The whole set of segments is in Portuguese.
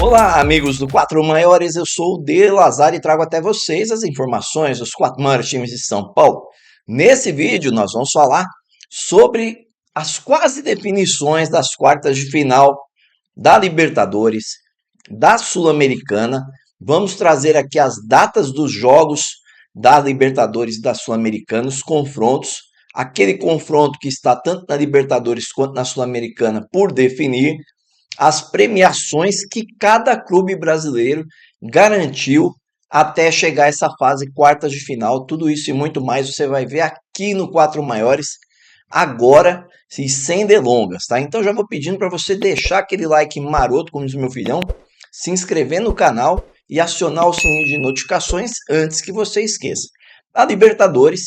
Olá, amigos do Quatro Maiores, eu sou o De Lazari e trago até vocês as informações dos quatro maiores times de São Paulo. Nesse vídeo, nós vamos falar sobre as quase definições das quartas de final da Libertadores, da Sul-Americana. Vamos trazer aqui as datas dos jogos da Libertadores e da Sul-Americana, os confrontos, aquele confronto que está tanto na Libertadores quanto na Sul-Americana por definir, as premiações que cada clube brasileiro garantiu até chegar a essa fase quartas de final. Tudo isso e muito mais você vai ver aqui no Quatro Maiores agora e sem delongas, tá? Então já vou pedindo para você deixar aquele like maroto, como diz meu filhão, se inscrever no canal e acionar o sininho de notificações antes que você esqueça. A Libertadores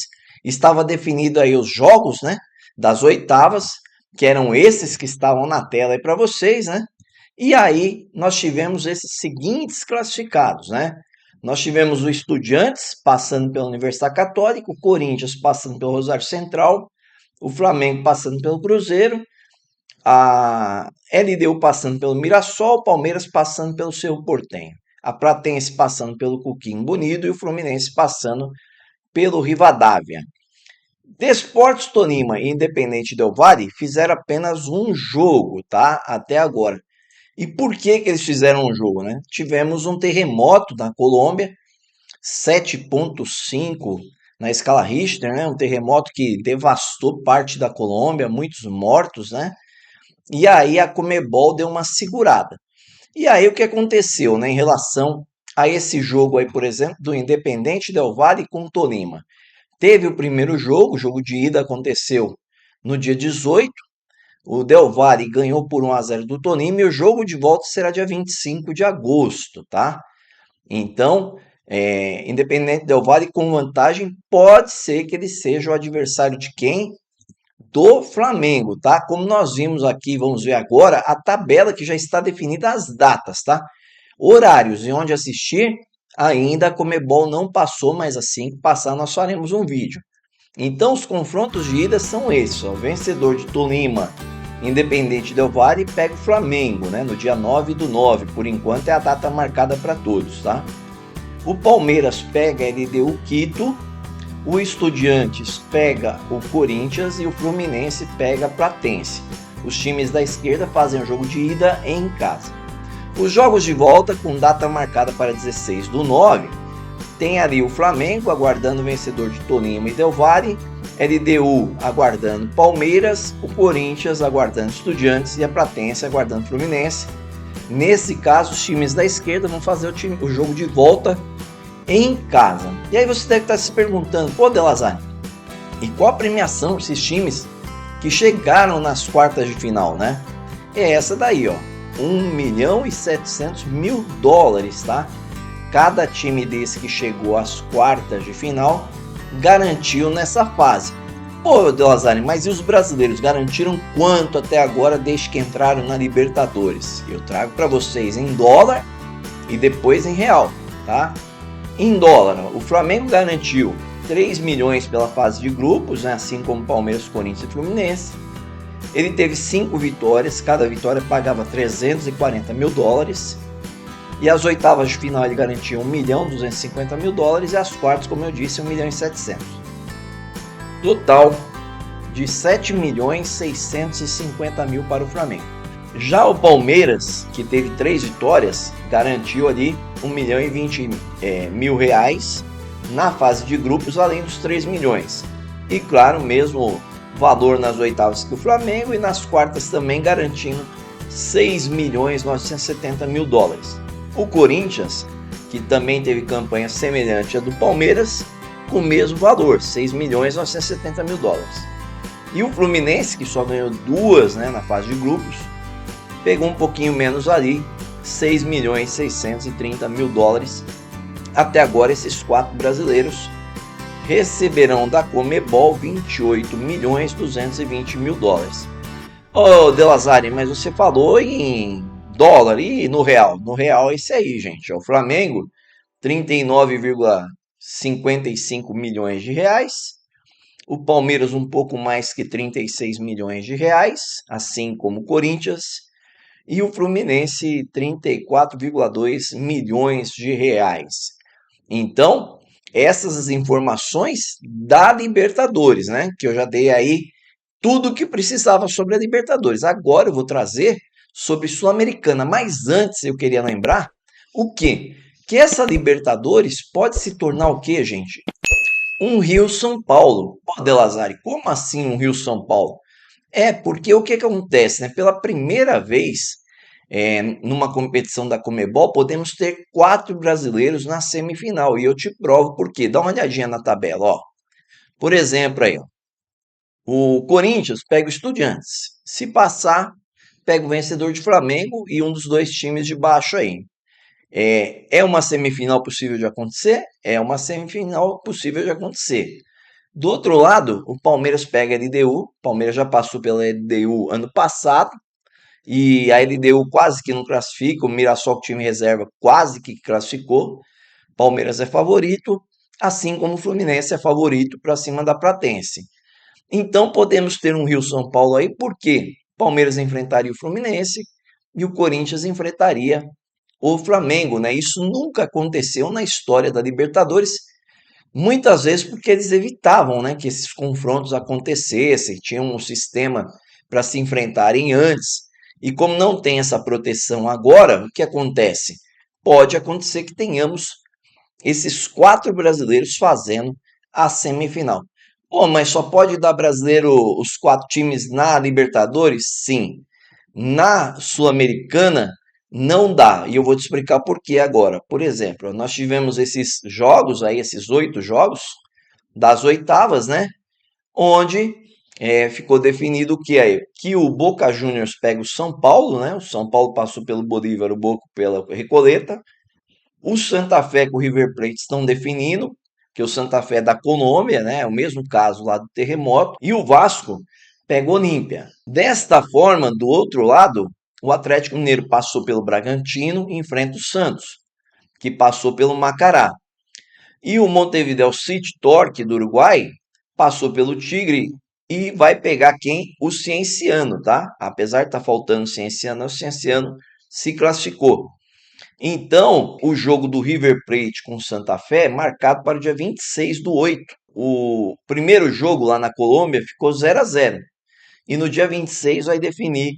estava definido aí os jogos, né, das oitavas, que eram esses que estavam na tela aí para vocês, né? E aí nós tivemos esses seguintes classificados, né? Nós tivemos o Estudiantes passando pela Universidade Católica, o Corinthians passando pelo Rosário Central, o Flamengo passando pelo Cruzeiro, a LDU passando pelo Mirassol, o Palmeiras passando pelo Cerro Porteño, a Platense passando pelo Coquimbo Unido e o Fluminense passando pelo Rivadavia. Desportes Tolima e Independente Del Valle fizeram apenas um jogo, tá? Até agora. E por que eles fizeram um jogo, né? Tivemos um terremoto na Colômbia, 7,5 na escala Richter, né? Um terremoto que devastou parte da Colômbia, muitos mortos, né? E aí a Conmebol deu uma segurada. E aí o que aconteceu, né, em relação a esse jogo aí, por exemplo, do Independente Del Valle com o Tolima? Teve o primeiro jogo, o jogo de ida aconteceu no dia 18. O Del Valle ganhou por 1-0 do Tolima e o jogo de volta será dia 25 de agosto, tá? Então, Independente Del Valle com vantagem, pode ser que ele seja o adversário de quem? Do Flamengo, tá? Como nós vimos aqui, vamos ver agora a tabela que já está definida as datas, tá? Horários e onde assistir, ainda a Conmebol não passou, mas assim que passar nós faremos um vídeo. Então os confrontos de ida são esses, ó. O vencedor de Tolima, Independente Del Valle, pega o Flamengo, né? No dia 9/9, por enquanto é a data marcada para todos, tá? O Palmeiras pega a LDU Quito, o Estudiantes pega o Corinthians e o Fluminense pega a Platense. Os times da esquerda fazem o jogo de ida em casa. Os jogos de volta, com data marcada para 16/9, tem ali o Flamengo aguardando o vencedor de Tolima e Del Valle, LDU aguardando Palmeiras, o Corinthians aguardando Estudiantes e a Platense aguardando Fluminense. Nesse caso, os times da esquerda vão fazer o jogo de volta em casa. E aí você deve estar se perguntando, pô, De Lazari, e qual a premiação desses times que chegaram nas quartas de final, né? É essa daí, ó, 1.700.000 dólares, tá? Cada time desse que chegou às quartas de final garantiu nessa fase. Pô, De Lazari, mas e os brasileiros garantiram quanto até agora desde que entraram na Libertadores? Eu trago para vocês em dólar e depois em real, tá? Em dólar, o Flamengo garantiu 3 milhões pela fase de grupos, né? Assim como Palmeiras, Corinthians e Fluminense. Ele teve 5 vitórias, cada vitória pagava 340.000 dólares. E as oitavas de final ele garantiu 1.250.000 dólares e as quartas, como eu disse, 1.700.000. Total de 7.650.000 para o Flamengo. Já o Palmeiras, que teve 3 vitórias, garantiu ali 1.020.000 reais na fase de grupos, além dos 3 milhões. E claro, mesmo valor nas oitavas que o Flamengo e nas quartas também garantindo 6.970.000 dólares. O Corinthians, que também teve campanha semelhante à do Palmeiras, com o mesmo valor, 6.970.000 dólares. E o Fluminense, que só ganhou 2, né, na fase de grupos, pegou um pouquinho menos ali, 6.630.000 dólares. Até agora esses 4 brasileiros receberão da Conmebol 28.220.000 dólares. Ô, De Lazari, mas você falou em dólar e no real? No real é esse aí, gente. O Flamengo, 39,55 milhões de reais. O Palmeiras um pouco mais que 36 milhões de reais, assim como o Corinthians. e o Fluminense 34,2 milhões de reais. Então, essas as informações da Libertadores, né? Que eu já dei aí tudo o que precisava sobre a Libertadores. Agora eu vou trazer sobre Sul-Americana, mas antes eu queria lembrar o quê? Que essa Libertadores pode se tornar o quê, gente? Um Rio-São Paulo. Pô, De Lazari, como assim um Rio-São Paulo? É, porque o que que acontece, né? Pela primeira vez, numa competição da Conmebol, podemos ter 4 brasileiros na semifinal. E eu te provo por quê. Dá uma olhadinha na tabela, ó. Por exemplo, aí, ó, o Corinthians pega o Estudiantes. Se passar, pega o vencedor de Flamengo e um dos dois times de baixo aí. É uma semifinal possível de acontecer? É uma semifinal possível de acontecer. Do outro lado, o Palmeiras pega a LDU. O Palmeiras já passou pela LDU ano passado. E a LDU quase que não classifica. O Mirassol, time reserva, quase que classificou. Palmeiras é favorito, assim como o Fluminense é favorito para cima da Platense. Então podemos ter um Rio-São Paulo aí, porque Palmeiras enfrentaria o Fluminense e o Corinthians enfrentaria o Flamengo, né? Isso nunca aconteceu na história da Libertadores, muitas vezes porque eles evitavam, né, que esses confrontos acontecessem, tinham um sistema para se enfrentarem antes. E como não tem essa proteção agora, o que acontece? Pode acontecer que tenhamos esses 4 brasileiros fazendo a semifinal. Pô, mas só pode dar brasileiro os 4 times na Libertadores? Sim. Na Sul-Americana não dá. E eu vou te explicar por que agora. Por exemplo, nós tivemos esses jogos aí, esses 8 jogos das oitavas, né? Onde ficou definido que que o Boca Juniors pega o São Paulo, né? O São Paulo passou pelo Bolívar, o Boca pela Recoleta. O Santa Fé com o River Plate estão definindo, que o Santa Fé é da Colômbia, né? É o mesmo caso lá do terremoto. E o Vasco pega o Olímpia. Desta forma, do outro lado, o Atlético Mineiro passou pelo Bragantino e enfrenta o Santos, que passou pelo Macará. E o Montevideo City Torque do Uruguai passou pelo Tigre e vai pegar quem? O Cienciano, tá? Apesar de estar faltando o Cienciano se classificou. Então, o jogo do River Plate com o Santa Fé é marcado para o dia 26/8. O primeiro jogo lá na Colômbia ficou 0-0. E no dia 26 vai definir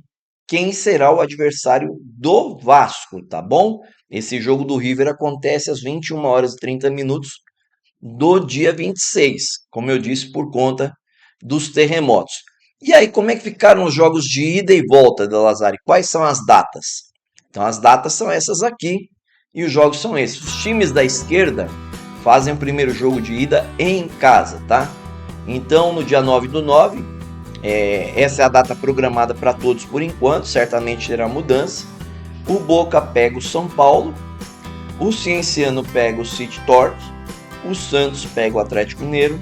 quem será o adversário do Vasco, tá bom? Esse jogo do River acontece às 21h30 do dia 26, como eu disse, por conta dos terremotos. E aí, como é que ficaram os jogos de ida e volta, De Lazari? Quais são as datas? Então, as datas são essas aqui e os jogos são esses. Os times da esquerda fazem o primeiro jogo de ida em casa, tá? Então, no dia 9/9, essa é a data programada para todos por enquanto, certamente terá mudança. O Boca pega o São Paulo, o Cienciano pega o City Torque, o Santos pega o Atlético Mineiro,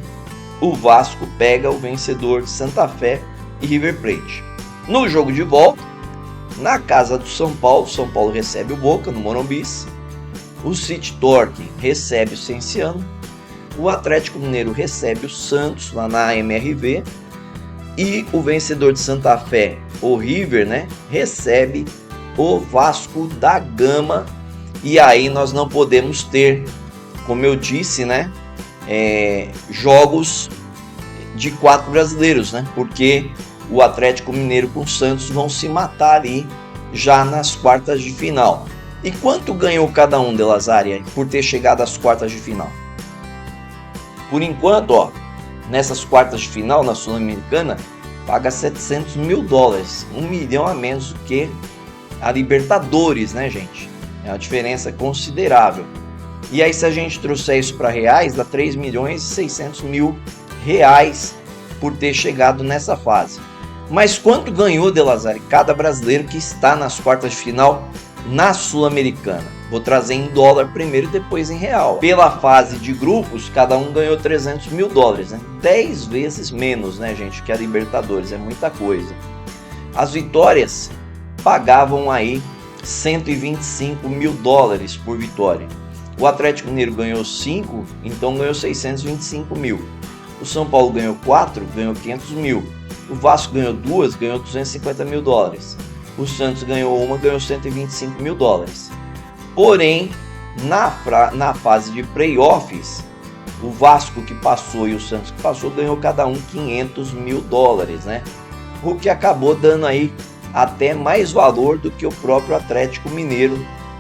o Vasco pega o vencedor de Santa Fé e River Plate. No jogo de volta, na casa do São Paulo recebe o Boca no Morumbi, o City Torque recebe o Cienciano, o Atlético Mineiro recebe o Santos lá na MRV e o vencedor de Santa Fé, o River, né, recebe o Vasco da Gama. E aí nós não podemos ter, como eu disse, né, jogos de 4 brasileiros, né, porque o Atlético Mineiro com o Santos vão se matar ali já nas quartas de final. E quanto ganhou cada um, De Lazari, por ter chegado às quartas de final? Por enquanto, ó, nessas quartas de final, na Sul-Americana, paga $700 mil, 1 milhão a menos do que a Libertadores, né, gente? É uma diferença considerável. E aí, se a gente trouxer isso para reais, dá 3.600.000 reais por ter chegado nessa fase. Mas quanto ganhou, De Lazari, cada brasileiro que está nas quartas de final na Sul-Americana? Vou trazer em dólar primeiro e depois em real. Pela fase de grupos, cada um ganhou $300 mil, né? 10 vezes menos, né, gente, que a Libertadores. É muita coisa. As vitórias pagavam aí $125 mil por vitória. O Atlético Mineiro ganhou 5, então ganhou 625 mil. O São Paulo ganhou 4, ganhou 500 mil. O Vasco ganhou 2, ganhou $250 mil. o Santos ganhou uma, ganhou 125 mil dólares. Porém, na fase de playoffs, o Vasco que passou e o Santos que passou ganhou cada um 500 mil dólares, né? O que acabou dando aí até mais valor do que o próprio Atlético Mineiro,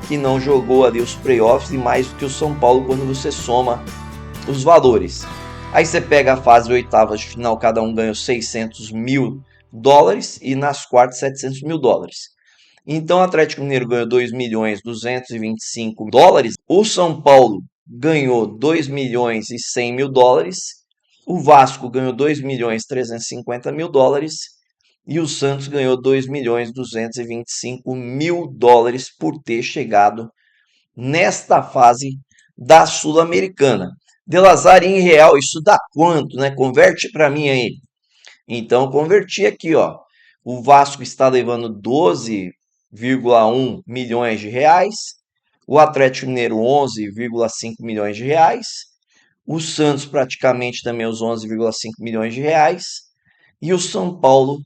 que não jogou ali os playoffs, e mais do que o São Paulo quando você soma os valores. Aí você pega a fase de oitavas de final, cada um ganhou 600 mil dólares e nas quartas 700 mil dólares. Então o Atlético Mineiro ganhou 2 milhões 225 dólares, o São Paulo ganhou 2 milhões e 100 mil dólares, o Vasco ganhou 2 milhões 350 mil dólares e o Santos ganhou 2 milhões 225 mil dólares por ter chegado nesta fase da Sul-Americana. De Lazare, em real, isso dá quanto, né? Converte para mim aí. Então, converti aqui, ó. O Vasco está levando 12,1 milhões de reais. O Atlético Mineiro, 11,5 milhões de reais. O Santos, praticamente também os 11,5 milhões de reais. E o São Paulo,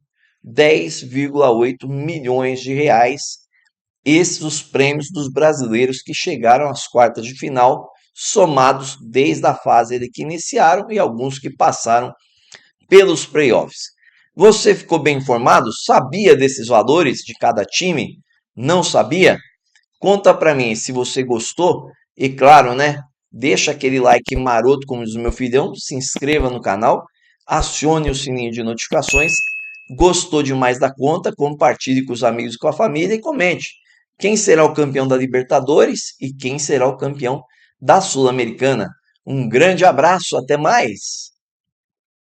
10,8 milhões de reais. Esses os prêmios dos brasileiros que chegaram às quartas de final, somados desde a fase que iniciaram e alguns que passaram pelos playoffs. Você ficou bem informado? Sabia desses valores de cada time? Não sabia? Conta pra mim se você gostou. E claro, né? Deixa aquele like maroto, como diz o meu filhão, se inscreva no canal, acione o sininho de notificações. Gostou demais da conta? Compartilhe com os amigos e com a família e comente quem será o campeão da Libertadores e quem será o campeão da Sul-Americana. Um grande abraço, até mais!